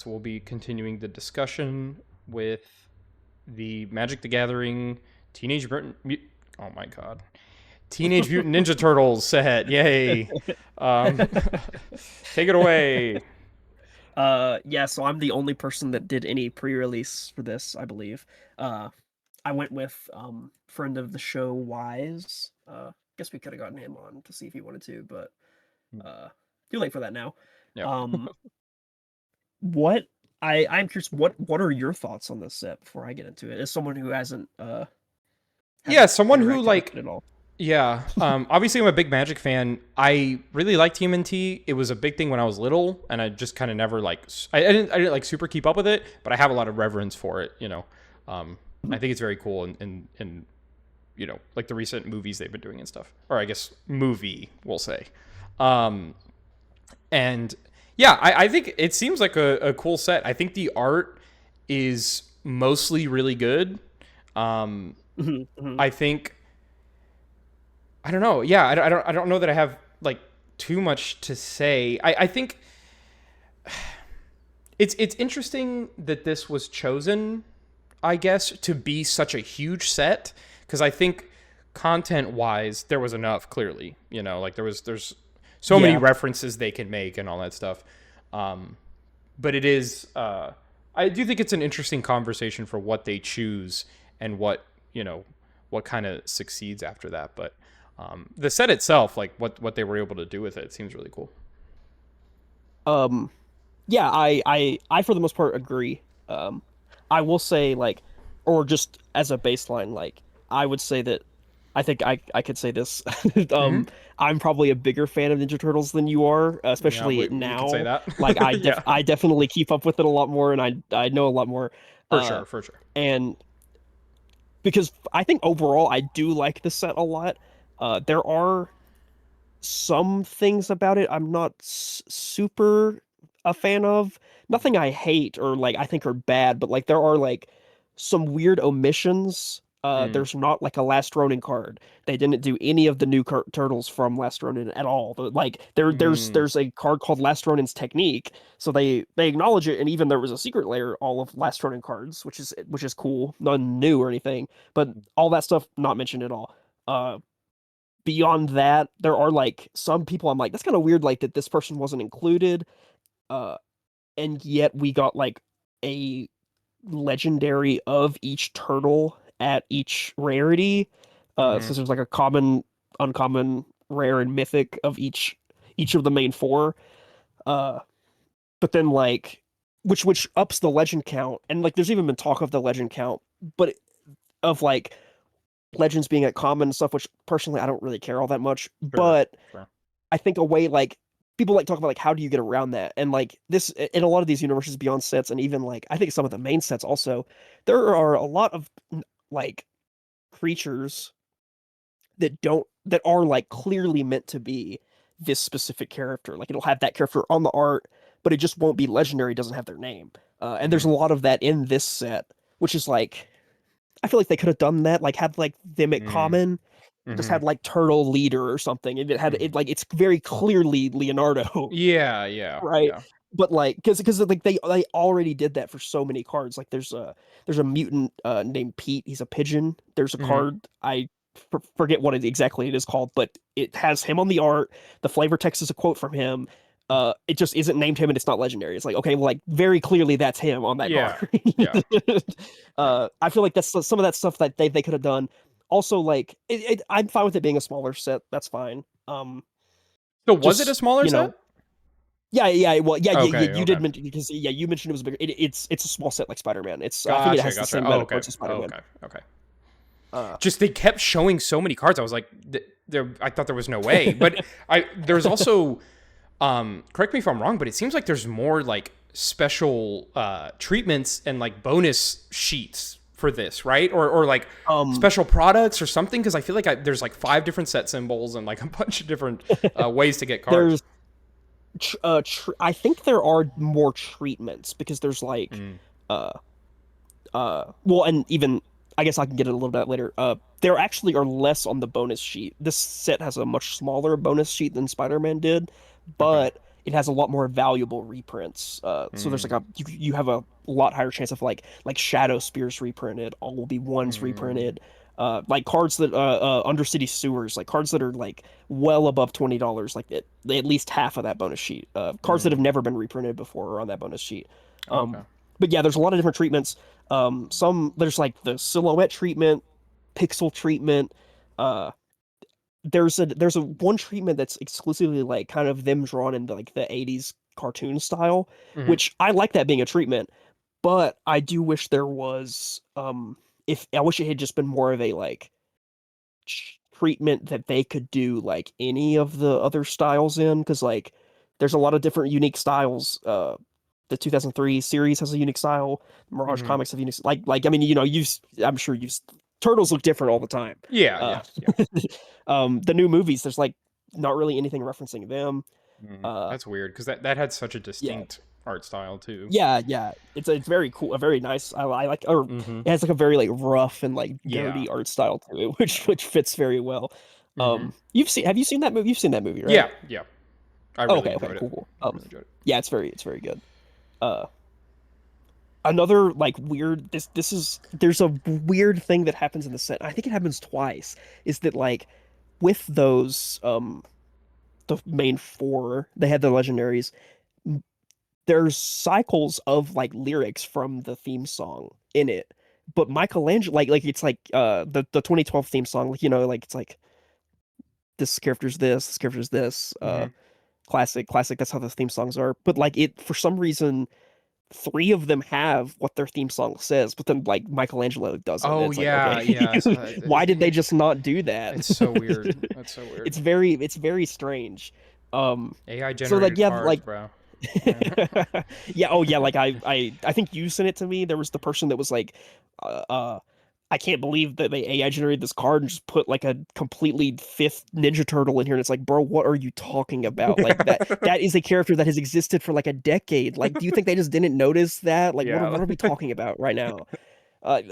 So we'll be continuing the discussion with the Magic the Gathering Teenage Mutant. Oh my god, Teenage Mutant Ninja Turtles set! Yay! Um, take it away. Yeah, so I'm the only person that did any pre-release for this, I believe. Uh, I went with friend of the show Wise. Guess we could have gotten him on to see if he wanted to, but uh, too late for that now. Yep. Um, what I'm curious, what are your thoughts on this set before I get into it? As someone who Yeah, hasn't someone who interacted with like it at all. yeah. Obviously, I'm a big Magic fan. I really like TMNT. It was a big thing when I was little, and I just kind of never like. I didn't like super keep up with it, but I have a lot of reverence for it. I think it's very cool, and like the recent movies they've been doing and stuff, or I guess movie we'll say. Um, and yeah, I think it seems like a cool set. I think the art is mostly really good. Um, Mhm, mhm. I think I don't know. Yeah, I don't know that I have like too much to say. I think it's interesting that this was chosen, I guess, to be such a huge set because I think content wise there was enough clearly. Like there's so many Yeah. references they can make and all that stuff. But it is I do think it's an interesting conversation for what they choose and what kind of succeeds after that. But the set itself, like what they were able to do with it, seems really cool. Um, yeah, I for the most part agree. I will say like, or just as a baseline, like I would say that I think I could say this. Mm-hmm. Um, I'm probably a bigger fan of Ninja Turtles than you are, Yeah, especially we could say now. that. Like Yeah, I definitely keep up with it a lot more, and I know a lot more. for Uh, sure, for sure. and because I think overall I do like the set a lot. There are some things about it I'm not super a fan of. Nothing I hate or like I think are bad, but like there are like some weird omissions. Mm, There's not like a Last Ronin card. They didn't do any of the new turtles from Last Ronin at all. Like mm, there's a card called Last Ronin's Technique, so they acknowledge it. And even there was a secret layer all of Last Ronin cards, which is cool, none new or anything, but all that stuff not mentioned at all. Beyond that, there are like some people I'm like, that's kind of weird, like that this person wasn't included. Uh, and yet we got like a legendary of each turtle at each rarity. mm-hmm. So there's like a common, uncommon, rare, and mythic of each of the main four. Uh, but then like which ups the legend count, and like there's even been talk of the legend count, but of like legends being at common and stuff, which personally I don't really care all that much. Sure, But sure. I think a way like people like talk about like how do you get around that, and like this in a lot of these universes beyond sets, and even like I think some of the main sets also, there are a lot of like creatures that are like clearly meant to be this specific character. Like it'll have that character on the art, but it just won't be legendary. Doesn't have their name, and there's Mm-hmm. a lot of that in this set, which is like I feel like they could have done that, like had like them at Mm, common, just mm-hmm. had like Turtle Leader or something. And it had Mm-hmm. it like it's very clearly Leonardo, Yeah, yeah, right? yeah. But like because like they already did that for so many cards. Like there's a mutant named Pete. He's a pigeon. There's a Mm-hmm. card I forget what exactly it is called, but it has him on the art. The flavor text is a quote from him. It just isn't named him and it's not legendary. It's like okay, well, like very clearly that's him on that card. Yeah, yeah, yeah. I feel like that's some of that stuff that they could have done. Also, like I'm fine with it being a smaller set. That's fine. So was it a Just smaller set? yeah, yeah. Well, yeah, Okay, you did okay. mention because yeah, you mentioned it was bigger. It's a small set like Spider-Man. It's I think it Gotcha, has the gotcha. same Oh, amount of okay, cards as oh, Spider-Man. okay, okay. Uh, Just they kept showing so many cards. I was like, there. I thought there was no way, but there's also, correct me if I'm wrong, but it seems like there's more like special treatments and like bonus sheets for this, right? Or like um, special products or something. Because I feel like there's like 5 different set symbols and like a bunch of different ways to get cards. there's I think there are more treatments because there's like Mm, uh well, and even I guess I can get it a little bit later. There actually are less on the bonus sheet. This set has a much smaller bonus sheet than Spider-Man did, okay. but it has a lot more valuable reprints. So there's Mm, like you have a lot higher chance of like Shadow Spears reprinted, all will be ones mm, reprinted. Like cards that Undercity Sewers, like cards that are like well above $20, like at least half of that bonus sheet. Cards that have mm. never been reprinted before are on that bonus sheet. Okay. But yeah, there's a lot of different treatments. Some there's like the silhouette treatment, pixel treatment. Uh, there's a one treatment that's exclusively like kind of them drawn in like the 80s cartoon style, Hmm. which I like that being a treatment, but I do wish there was if I wish it had just been more of a like treatment that they could do like any of the other styles in, because like there's a lot of different unique styles. The 2003 series has a unique style. Mirage Hmm. Comics have unique like I mean I'm sure you've turtles look different all the time. Yeah, Uh, yeah, yeah. the new movies there's like not really anything referencing them. Mm. Uh, That's weird because that had such a yeah, distinct art style too. yeah. It's very cool, a very nice. I like, or Hmm. it has like a very like rough and like Yeah. dirty art style to it, which fits very well. Hmm. Have you seen that movie? You've seen that movie, right? Yeah, yeah. I Oh, really okay, enjoyed it. cool. I really enjoyed it. Yeah, it's very good. Uh, Another like weird this is there's a weird thing that happens in the set. I think it happens twice. Is that like with those the main four, they had the legendaries. There's cycles of like lyrics from the theme song in it. But Michelangelo like it's like the 2012 theme song, like like it's like this character's this, Hmm. classic, that's how the theme songs are. But like it for some reason three of them have what their theme song says, but then like Michelangelo doesn't. Oh It's like, yeah, okay, yeah. I saw why did they that. just not do that? It's so weird. That's so weird. It's very strange. Um, AI so like generated yeah, cards, like bro. yeah, oh yeah, like I think you sent it to me. There was the person that was like, uh, uh I can't believe that they AI generated this card and just put like a completely fifth Ninja Turtle in here. And it's like, bro, what are you talking about? Like that is a character that has existed for like a decade. Like, do you think they just didn't notice that? Like, Yeah. what are we talking about right now? Uh,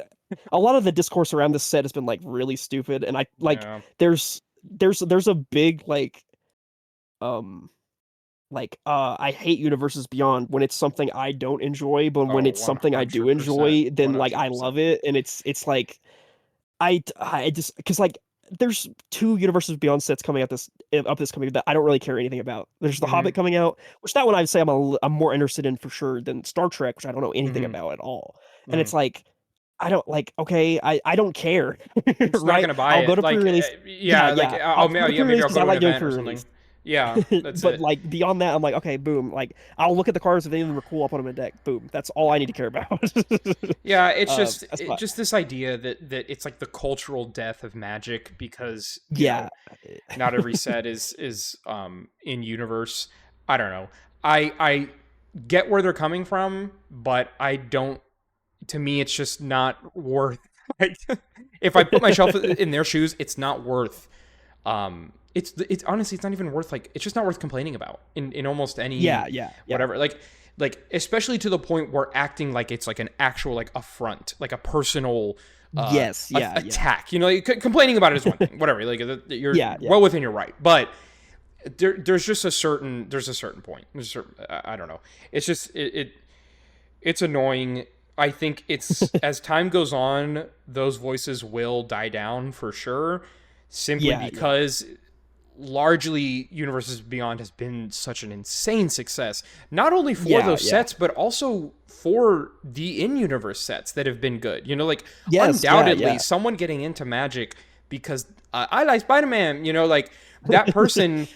a lot of the discourse around this set has been like really stupid, and I like Yeah. there's a big um I hate Universes Beyond when it's something I don't enjoy, but when Oh, it's something I do 100%. enjoy, then like I 100%. love it, and it's like I just because like there's two Universes Beyond sets coming out this coming that I don't really care anything about. There's The Hmm. Hobbit coming out, which that one I'd say I'm more interested in for sure than Star Trek, which I don't know anything Hmm. about at all. And Hmm. it's like I don't like okay, I don't care, I'm just not right? gonna buy I'll go it. to Like, pre-release. yeah, like I'll go to yeah, maybe pre-release I'll because go I to an like doing event or something. pre-release. Yeah, that's But it. like beyond that, I'm like, okay, boom. Like I'll look at the cards if any of them are cool. I'll put them in deck. Boom. That's all I need to care about. Yeah, it's just That's why. just this idea that it's like the cultural death of Magic because Yeah. not every set is in universe. I don't know. I get where they're coming from, but I don't. To me, it's just not worth. Like, if I put myself in their shoes, it's not worth. It's honestly, it's not even worth like. It's just not worth complaining about in almost any Yeah. whatever. Like especially to the point where acting like it's like an actual like affront, like a personal Yes. Yeah. attack. Like, complaining about it is one thing. Whatever. Like you're Yeah. well within your right, but there's just a certain point. I don't know. It's just it's annoying. I think it's as time goes on, those voices will die down for sure, simply Yeah. because largely Universes Beyond has been such an insane success, not only for those Yeah. sets, but also for the in-universe sets that have been good. Like Yes. undoubtedly someone getting into Magic because I like Spider-Man, like that person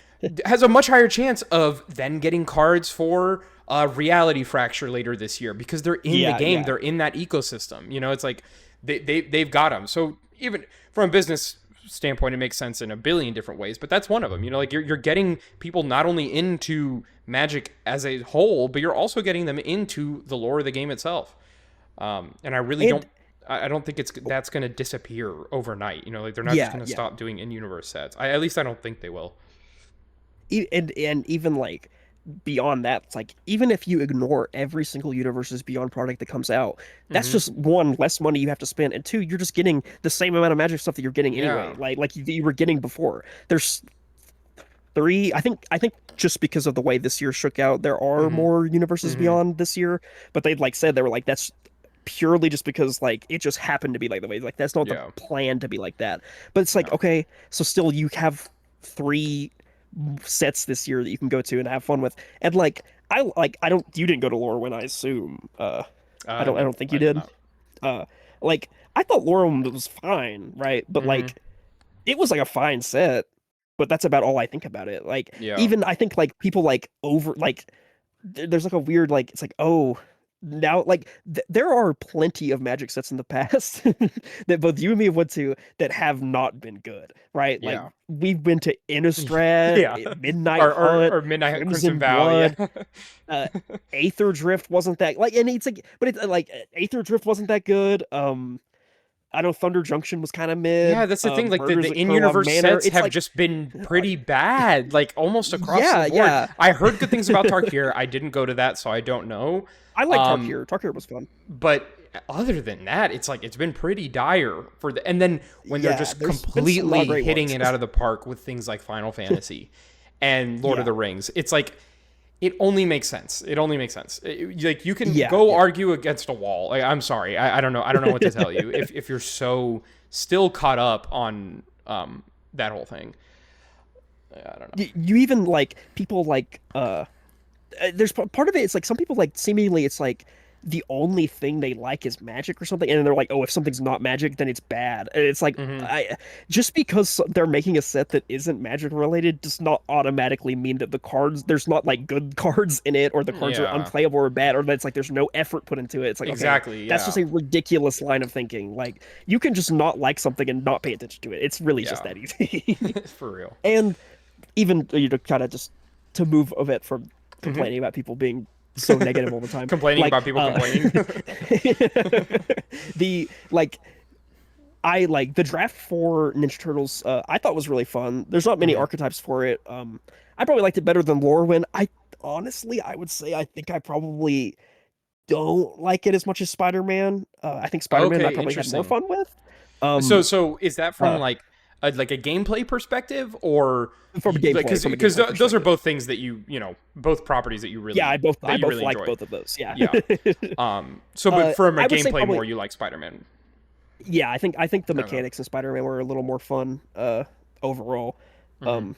has a much higher chance of then getting cards for Reality Fracture later this year because they're in the game, Yeah. they're in that ecosystem. It's like they've got them. So even from a business standpoint, it makes sense in a billion different ways, but that's one of them. Like you're getting people not only into Magic as a whole, but you're also getting them into the lore of the game itself. And I really And don't. I don't think that's going to disappear overnight. Like they're not just yeah, going to yeah. stop doing in-universe sets. At least I don't think they will. And even like beyond that, it's like even if you ignore every single Universes Beyond product that comes out, that's Hmm. just one less money you have to spend, and two, you're just getting the same amount of Magic stuff that you're getting anyway, Yeah. like you were getting before. There's three. I think just because of the way this year shook out, there are Mm-hmm. more universes Mm-hmm. beyond this year. But they'd like said they were like that's purely just because like it just happened to be like the way like that's not the Yeah. plan to be like that. But it's like Yeah. okay, so still you have three sets this year that you can go to and have fun with. And I don't you didn't go to Lorwyn, I assume. I No, don't think you I did did. not. Uh like I thought Lorwyn was fine, right? But Mm-hmm. like it was like a fine set, but that's about all I think about it. Like Yeah. even I think like people like over like there's like a weird like it's like oh now like there are plenty of Magic sets in the past that both you and me have went to that have not been good, right? Like Yeah. we've been to Innistrad, Yeah. Midnight Hunt, Or Midnight Crimson Crimson Vow. Yeah. Blood, uh Aether Drift wasn't that like and it's like but it's like Aether Drift wasn't that good. I know Thunder Junction was kind of Yeah, mid. that's the thing. Like Murders the at Kurlon in-universe Manor. sets It's have like, just been uh, pretty bad, like almost across the yeah, board. yeah. I heard good things about Tarkir. I didn't go to that, so I don't know. I like Um, Tarkir. Tarkir was fun. but other than that, it's like it's been pretty dire for the. And then when they're Yeah, just there's been some not completely great hitting ones. it out of the park with things like Final Fantasy and Lord of Yeah, the Rings, it's like it only makes sense. It only makes sense. Like you can yeah, go yeah. argue against a wall. Like I'm sorry, I don't know. I don't know what to tell you. If you're so still caught up on that whole thing, I don't know. You even like people like there's part of it. It's like some people like seemingly it's like the only thing they like is magic or something, and then they're like, oh, if something's not magic, then it's bad. And it's like Hmm. I just because they're making a set that isn't magic related does not automatically mean that the cards there's not like good cards in it or the cards are Yeah, unplayable or bad or that it's like there's no effort put into it. It's like okay, exactly. that's just Yeah, a ridiculous line of thinking. Like you can just not like something and not pay attention to it. It's really just yeah, that easy. for real. And even kind of just to move a bit from Hmm. complaining about people being so negative all the time, Complaining like about people complaining. the like I like the draft for Ninja Turtles. I thought was really fun. There's not many Hmm. archetypes for it. I probably liked it better than Lorwyn. I honestly, I would say I think I probably don't like it as much as Spider-Man. I think Spider-Man I Okay, probably had more interesting. fun with. So is that from Uh, like a gameplay perspective, or from a like gameplay, from a because gameplay those are perspective. both things that both properties Yeah, I that you both really liked enjoy. both of those. Yeah. Yeah. So but from a I would say gameplay probably more, you like Spider-Man. yeah, I think the Okay. mechanics in Spider-Man were a little more fun overall. Hmm. Um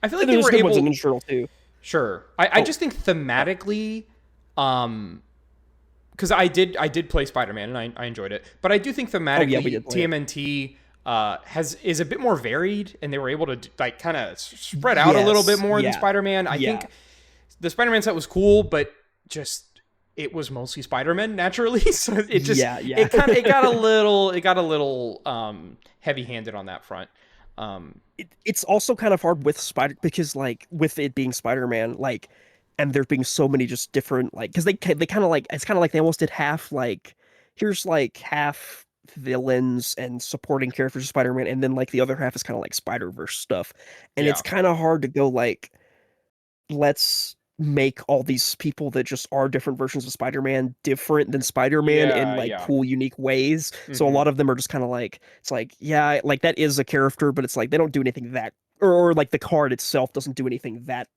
I feel like they there's were good ones in able. Ninja Turtle too. Sure. I Oh, just think uh, thematically, um, because I did play Spider Man and I enjoyed it, but I do think oh yeah, we did thematically play it. TMNT has is a bit more varied, and they were able to like kind of spread out a little bit Yes, more than yeah. Spider Man. I Yeah. think the Spider Man set was cool, but just it was mostly Spider Man naturally, so it just Yeah, yeah. it got a little heavy handed on that front. Um, It's also kind of hard with Spider because like with it being Spider-Man like and there being so many just different like because they kind of like it's kind of like they almost did half like here's like half villains and supporting characters of Spider-Man and then like the other half is kind of like Spider-Verse stuff and it's yeah, kind of hard to go like let's make all these people that just are different versions of Spider-Man different than Spider-Man in yeah, like yeah. cool, unique ways. So a Hmm. lot of them are just kind of like it's like, yeah, like that is a character, but it's like they don't do anything that or like the card itself doesn't do anything that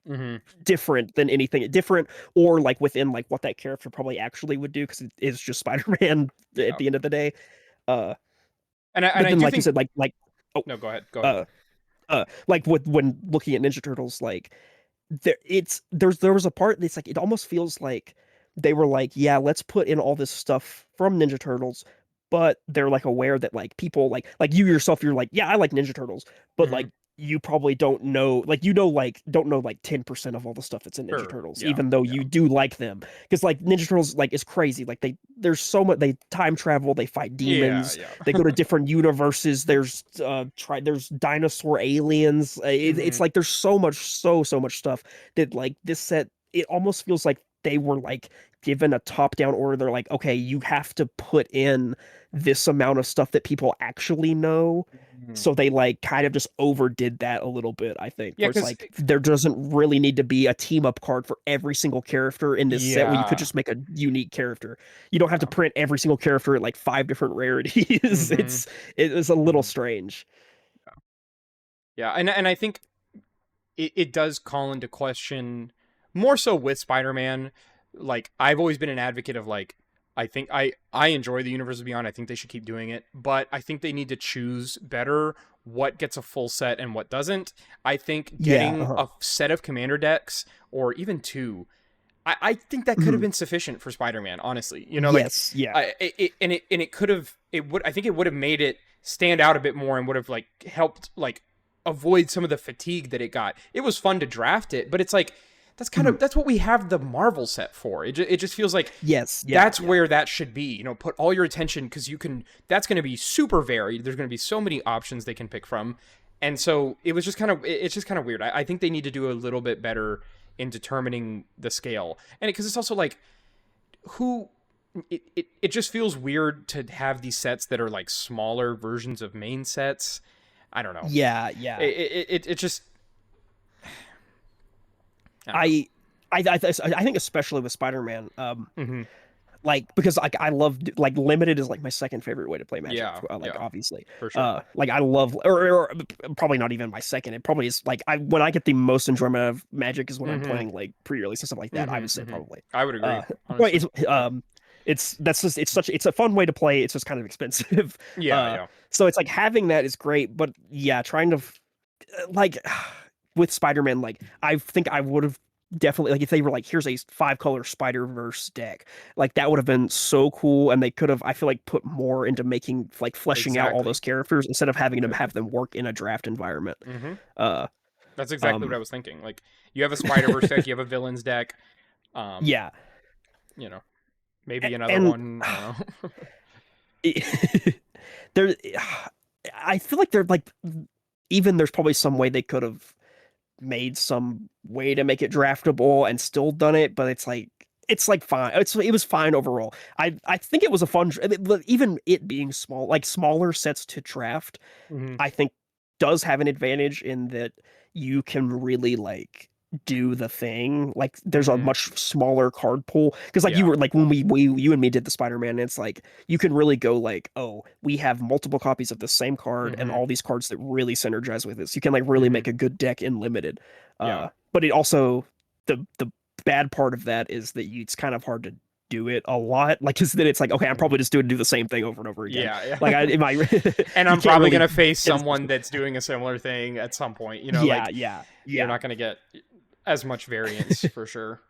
Hmm. different than anything different or like within like what that character probably actually would do because it is just Spider-Man at Yeah. the end of the day. Uh And but I then do like you think said, like oh no, go ahead. Go ahead. uh like with when looking at Ninja Turtles, like there was a part that's like it almost feels like they were like, yeah, let's put in all this stuff from Ninja Turtles, but they're like aware that like people like you yourself, you're like, yeah, I like Ninja Turtles, but Hmm. like you probably don't know like you know like don't know like 10% of all the stuff that's in Ninja Sure. Turtles, Yeah. even though Yeah. you do like them. Because like Ninja Turtles like is crazy. Like there's so much they time travel, they fight Yeah. demons, they Yeah. go to different universes, there's dinosaur aliens. It's Hmm. like there's so much so much stuff that like this set it almost feels like they were like given a top down order. They're like, okay, you have to put in this amount of stuff that people actually know. Hmm. So they like kind of just overdid that a little bit, I think, Yeah. where it's Because like there doesn't really need to be a team up card for every single character in this set when you could yeah. just make a unique character. You don't have to Yeah. print every single character at like five different rarities. Hmm. It is a little Hmm. strange. Yeah, and I think it does call into question more so with Spider-Man. Like I've always been an advocate of like I think I enjoy the Universe Beyond. I think they should keep doing it, but I think they need to choose better what gets a full set and what doesn't. I think Yeah. getting Uh-huh. a set of commander decks or even two, I think that could have Mhm. been sufficient for Spider-Man. Honestly, like Yes. Yeah. it could have it would I think it would have made it stand out a bit more and would have like helped like avoid some of the fatigue that it got. It was fun to draft it, but it's like Mhm. that's what we have the Marvel set for. It just feels like Yes. Yeah. that's Yeah. where that should be. Put all your attention because you can. That's going to be super varied. There's going to be so many options they can pick from, and so it was just kind of it's just kind of weird. I think they need to do a little bit better in determining the scale, and because it's also like who. It just feels weird to have these sets that are like smaller versions of main sets. I don't know. Yeah. Yeah. It just I don't know. I I think especially with Spider-Man, Mm-hmm. like because I love like limited is like my second favorite way to play Magic, Yeah, like yeah, obviously. for sure. Like I love or probably not even my second. It probably is like I when I get the most enjoyment of Magic is when I'm Mm-hmm. playing like pre-release and stuff like that. I would Mm-hmm. say Mm-hmm. probably. I would Uh, agree, right, honestly. it's that's just it's a fun way to play. It's just kind of expensive. Yeah, yeah. So it's like having that is great, but yeah, trying to like with Spider-Man, like I think I would have definitely like if they were like, here's a 5-color Spider-Verse deck, like that would have been so cool, and they could have, I feel like, put more into making like fleshing out all Exactly. those characters instead of having them Exactly. have them work in a draft environment. Mm-hmm. Uh, That's exactly what um, I was thinking. Like you have a Spider-Verse deck, you have a villains deck. Um, yeah, you know, maybe another and one. I don't know. there, I feel like they're like even there's probably some way they could have made some way to make it draftable and still done it, but it's like fine. It was fine overall. I think it was a fun even it being small, like smaller sets to draft, Mm-hmm. I think does have an advantage in that you can really like do the thing. Like there's a Mm-hmm. much smaller card pool because like you Yeah. were like when we you and me did the Spider-Man, it's like you can really go like, oh, we have multiple copies of the same card and Mm-hmm. all these cards that really synergize with this. You can like really Mm-hmm. make a good deck in limited. Yeah. But it also the bad part of that is that it's kind of hard to do it a lot. Like, because then it's like, okay, I'm Mm-hmm. probably just doing do the same thing over and over again. Yeah. Like, Yeah. And you I'm can't probably really gonna face get as someone that's doing a similar thing at some point. yeah, Like yeah, you're yeah. not gonna get as much variance for sure.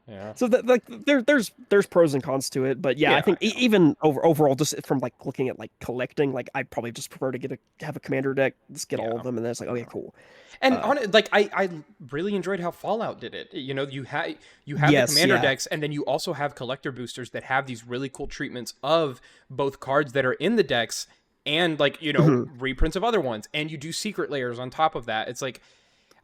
Yeah. So that like there's pros and cons to it, but yeah, I Yeah. think Yeah. even overall, just from like looking at like collecting, like I probably just prefer to have a commander deck, just get all of Yeah. them, and then it's like, okay, Yeah. cool. And Uh, on it, like I really enjoyed how Fallout did it. You have the yes, commander yeah, decks, and then you also have collector boosters that have these really cool treatments of both cards that are in the decks and like mhm, reprints of other ones, and you do secret layers on top of that. It's like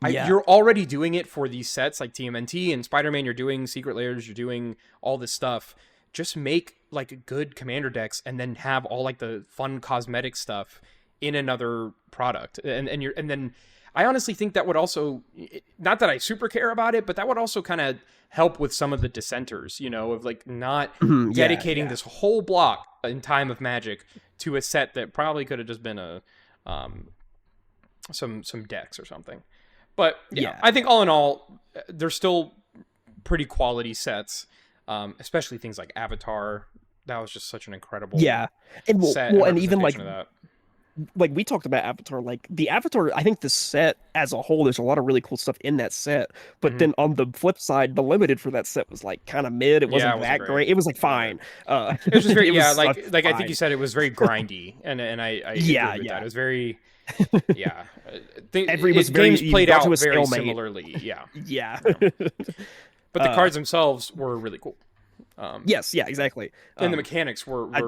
yeah, you're already doing it for these sets like TMNT and Spider-Man. You're doing secret layers. You're doing all this stuff. Just make like good commander decks, and then have all like the fun cosmetic stuff in another product. And then I honestly think that would also, not that I super care about it, but that would also kind of help with some of the dissenters. Of like not mhm, yeah, dedicating yeah, this whole block in Time of Magic to a set that probably could have just been a um, some decks or something. But yeah, yeah, I think yeah. all in all, they're still pretty quality sets, especially things like Avatar. That was just such an incredible Yeah, and set and and even representation of that. like we talked about Avatar, like the Avatar, I think the set as a whole, there's a lot of really cool stuff in that set. But Hmm. then on the flip side, the limited for that set was like kind of mid. It Yeah, wasn't it wasn't that great. great. It was like It wasn't great. fine. It was just very It was yeah, like I think you fine. said, it was very grindy, and I Yeah, agreed with that. It yeah. was very yeah. Every was Games very you played got to a out very stalemate. similarly. Yeah, Yeah. yeah. But the uh, cards themselves were really cool. Um, yes, yeah, exactly. and the mechanics were I,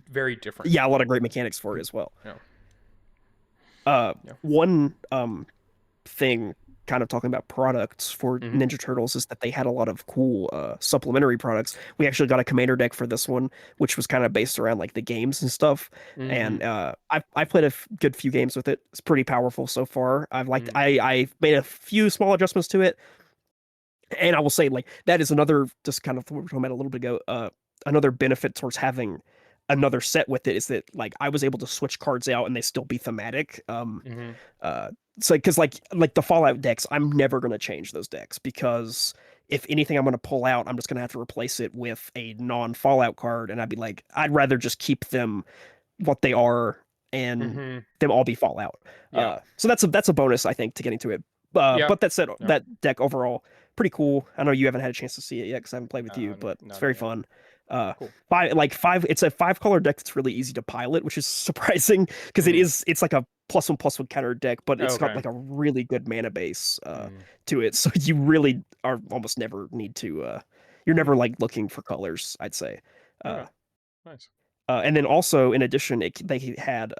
very different. yeah, a lot of great mechanics for it as well. Yeah, Uh, yeah. one thing kind of talking about products for Hmm. Ninja Turtles is that they had a lot of cool supplementary products. We actually got a commander deck for this one, which was kind of based around like the games and stuff. Hmm. And I played a good few games with it. It's pretty powerful so far. Hmm. I made a few small adjustments to it, and I will say like that is another just kind of what we were talking about a little bit ago. Another benefit towards having another set with it is that like I was able to switch cards out and they still be thematic. Hmm. it's like because like the Fallout decks, I'm never gonna change those decks because if anything I'm gonna pull out, I'm just gonna have to replace it with a non-Fallout card, and I'd be like, I'd rather just keep them what they are and Hmm. them all be Fallout. Yeah. So that's a bonus I think to getting to it. Yeah. But that said, Yeah. that deck overall pretty cool. I know you haven't had a chance to see it yet because I haven't played with you, but No, it's not very yet. fun. Uh, Cool. five. It's a 5 color deck that's really easy to pilot, which is surprising because Mm. it's like a +1/+1 counter deck, but it's got Okay. like a really good mana base Mm. to it. So you really are almost never need to. You're Hmm. never like looking for colors, I'd say. Uh, Okay. Nice. and then also in addition, they had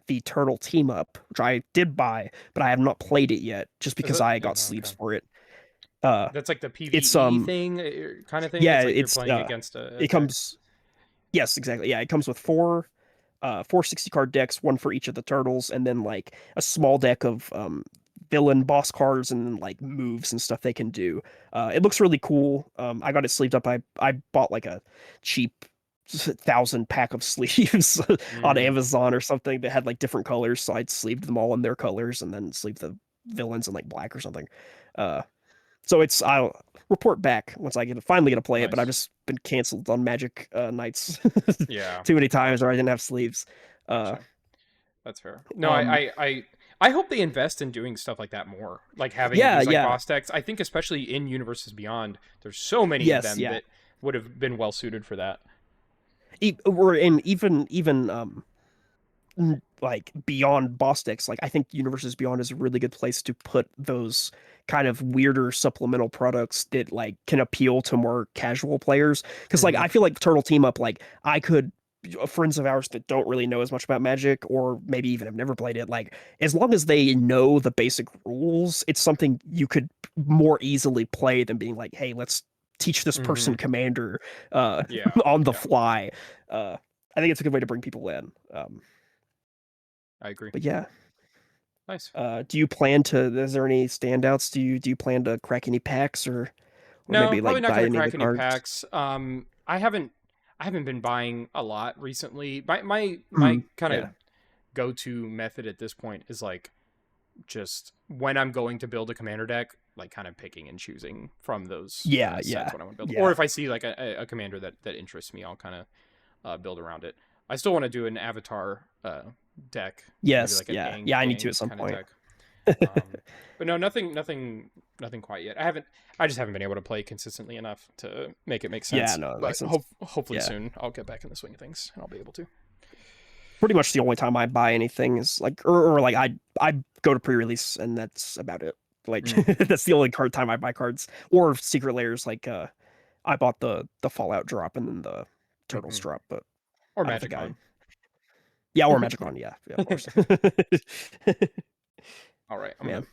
the Turtle team up, which I did buy, but I have not played it yet, just Is because it? I Yeah. got sleeves Okay. for it. Uh, That's like the it's PVE thing, kind of thing. yeah, It's like you're it's playing against a it deck. comes yes, exactly. Yeah, it comes with four 60 card decks, one for each of the turtles, and then like a small deck of villain boss cards and like moves and stuff they can do. It looks really cool. I got it sleeved up. I bought like a cheap 1,000 pack of sleeves on Mm. Amazon or something that had like different colors, so I'd sleeved them all in their colors and then sleeved the villains in like black or something. Uh, so I'll report back once I finally get to play it, but I've Nice. just been canceled on Magic nights Yeah. too many times, or I Gotcha. didn't have sleeves. Uh, Gotcha. That's fair. No, um, I hope they invest in doing stuff like that more. Like having yeah, these like yeah, boss decks. I think especially in Universes Beyond, there's so many of yes, them yeah. that would have been well suited for that. We're in even like beyond boss decks. Like I think Universes Beyond is a really good place to put those kind of weirder supplemental products that like can appeal to more casual players. Because like Hmm. I feel like Turtle Team Up, like I could friends of ours that don't really know as much about Magic or maybe even have never played it, like as long as they know the basic rules, it's something you could more easily play than being like, hey, let's teach this Hmm. person Commander uh Yeah. on the Yeah. fly. uh I think it's a good way to bring people in. I agree. But yeah, Nice. do you plan to? Is there any standouts? Do you plan to crack any packs or No, maybe probably like not buy gonna any of the crack any cards? packs. I haven't been buying a lot recently. My Hmm. kind of Yeah. go to method at this point is like just when I'm going to build a commander deck, like kind of picking and choosing from those Yeah. sets Yeah. what I want to build. Or Yeah. if I see like a commander that interests me, I'll kind of build around it. I still want to do an avatar deck, maybe Yes. like a Yeah. Yeah. I need to gang at some kind of point. deck. But no, nothing quite yet. I just haven't been able to play consistently enough to make it make Yeah. sense. No, that But makes sense. hopefully Yeah. soon I'll get back in the swing of things and I'll be able to. Pretty much the only time I buy anything is like, or like I go to pre-release and that's about it. Like Mm, that's the only card time I buy cards or secret layers. Like I bought the Fallout drop and then the Turtles hmm. drop, but Or I don't think Magicon. yeah, or Magicon. Yeah. Yeah. Of course. All right, I'm gonna Man.